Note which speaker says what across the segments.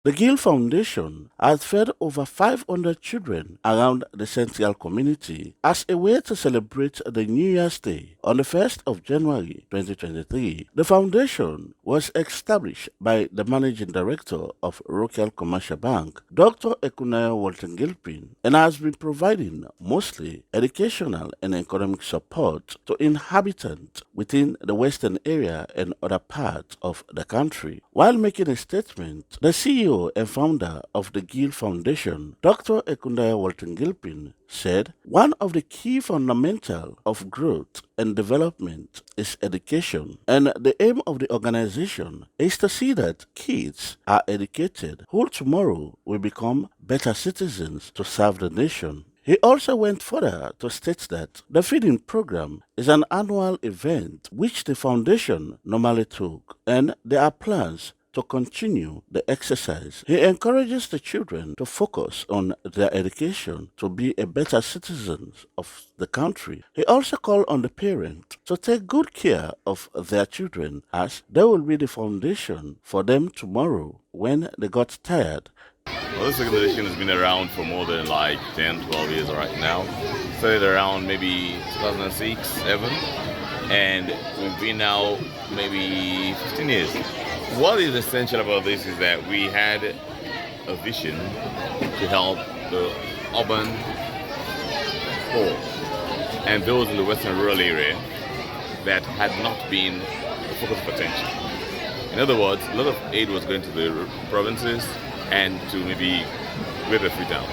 Speaker 1: The Gill Foundation has fed over 500 children around the Central community as a way to celebrate the New Year's Day on the 1st of January 2023. The foundation was established by the Managing Director of Royal Commercial Bank, Dr. Ekunaya Walton Gilpin, and has been providing mostly educational and economic support to inhabitants within the western area and other parts of the country. While making a statement, the CEO and founder of the Gill Foundation, Dr. Ekunaya Walton Gilpin, said, "One of the key fundamentals of growth and development is education, and the aim of the organization is to see that kids are educated who tomorrow will become better citizens to serve the nation." He also went further to state that the feeding program is an annual event which the foundation normally took, and there are plans to continue the exercise. He encourages the children to focus on their education to be a better citizens of the country. He also called on the parents to take good care of their children as they will be the foundation for them tomorrow when they got tired.
Speaker 2: Well, this organization has been around for more than like 10, 12 years right now. Started around maybe 2006, 7, and we've been now maybe 15 years. What is essential about this is that we had a vision to help the urban poor and those in the western rural area that had not been the focus of attention. In other words, a lot of aid was going to the provinces and to maybe greater Freetown.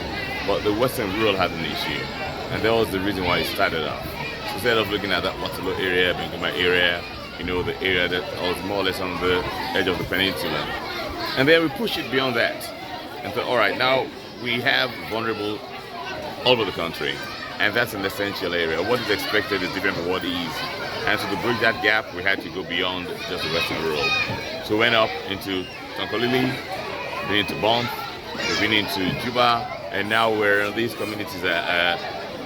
Speaker 2: But the western rural had an issue, and that was the reason why it started off. So instead of looking at that Waterloo area, Benguma area, the area that was more or less on the edge of the peninsula. And then we push it beyond that and thought, all right, now we have vulnerable all over the country, and that's an essential area. What is expected is different from what is. And so to bridge that gap, we had to go beyond just the western rural. So we went up into Tonkolili, been into Bomb, we've been into Juba, and now we're in these communities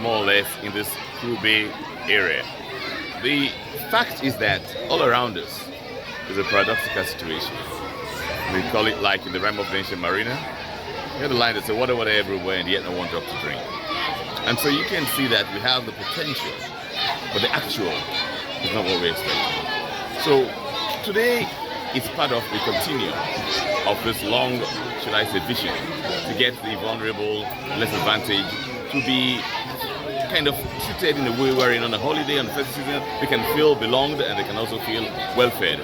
Speaker 2: more or less in this Kube area. The fact is that all around us is a paradoxical situation. We call it like in the rhyme of the ancient mariner. You have the line that says water, water everywhere, and yet no one drop to drink. And so you can see that we have the potential, but the actual is not what we expected. So today it's part of the continuum of this long, should I say, vision to get the vulnerable, less advantaged to be kind of treated in a way wherein on a holiday, on the festive season, they can feel belonged and they can also feel well fed.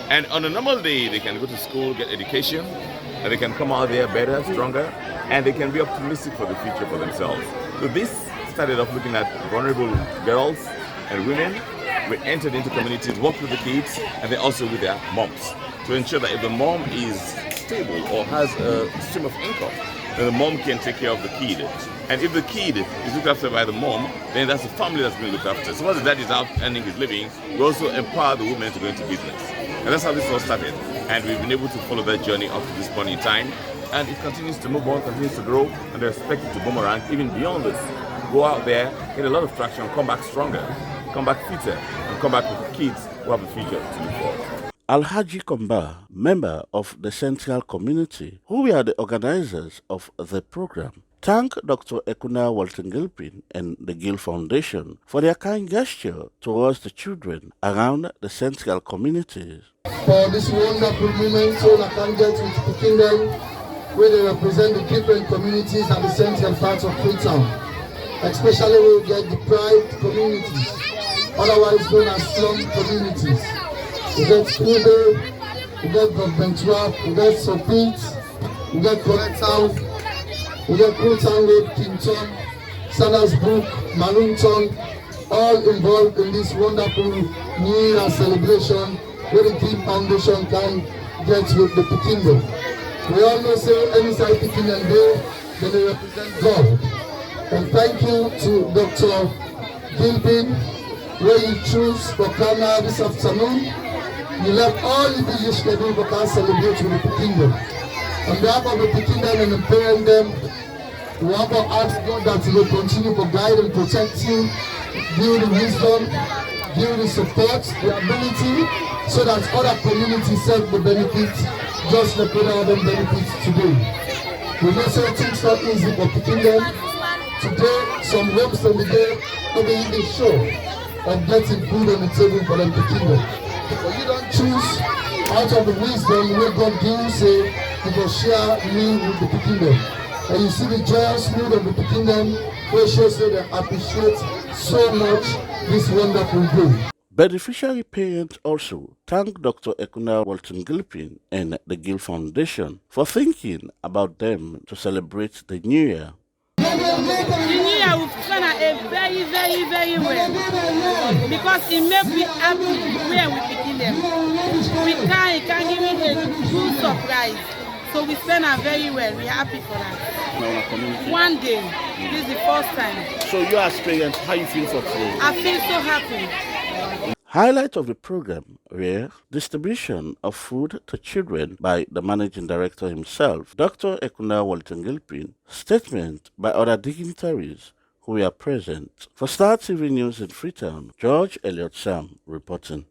Speaker 2: And on a normal day, they can go to school, get education, and they can come out there better, stronger, and they can be optimistic for the future for themselves. So this started off looking at vulnerable girls and women. We entered into communities, worked with the kids, and then also with their moms to ensure that if the mom is stable or has a stream of income, then the mom can take care of the kid. And if the kid is looked after by the mom, then that's the family that's being looked after. So once the dad is out earning his living, we also empower the women to go into business. And that's how this all started. And we've been able to follow that journey up to this point in time. And it continues to move on, continues to grow, and they're expected to boomerang even beyond this. Go out there, get a lot of traction, come back stronger, come back fitter, and come back with kids who have a future to look for.
Speaker 1: Alhaji Komba, member of the Central community, who were the organizers of the program, thanked Dr. Ekunaya Walton Gilpin and the Gill Foundation for their kind gesture towards the children around the Central communities.
Speaker 3: For this wonderful moment, so I can get with the kingdom, where they represent the different communities at the central parts of Freetown, especially where we get deprived communities, otherwise known as slum communities. We get Kube, we get Bentua, we get Sopit, we get Freetown, we get Freetown Road, Kington, Sanders Brook, Maroonton, all involved in this wonderful New Year celebration where the Gill Foundation can get with the kingdom. We all know say any side picking and they represent God. And thank you to Dr. Gilpin, where you choose for Ghana this afternoon. You left all the busy schedule for us celebrate with the kingdom. On behalf of the kingdom and empowering them, we want to ask God that He will continue to guide and protect you, give you the wisdom, give you the support, the ability, so that other communities serve the benefits just like other benefits today. We know say things not easy for picking them. Today, some homes on the day not be even sure of getting food on the table for them to kill them. But you don't choose out of the wisdom where God gives, say, you go share meal with the kingdom. And you see the joyous mood of the kingdom, where shows that they appreciate so much this wonderful day.
Speaker 1: Beneficiary parents also thank Dr. Ekuna Walton Gilpin and the Gill Foundation for thinking about them to celebrate the New Year.
Speaker 4: The New Year will spend a very well because it makes me happy when we begin them. It can give me a good surprise. So we spend a very well. We're happy for that. One day, this is the first time.
Speaker 1: So you as parents, how you feel for today?
Speaker 4: I feel so happy.
Speaker 1: Highlight of the program were distribution of food to children by the managing director himself, Dr. Ekuna Walton Gilpin, statement by other dignitaries who were present. For Star TV News in Freetown, George Elliott Sam reporting.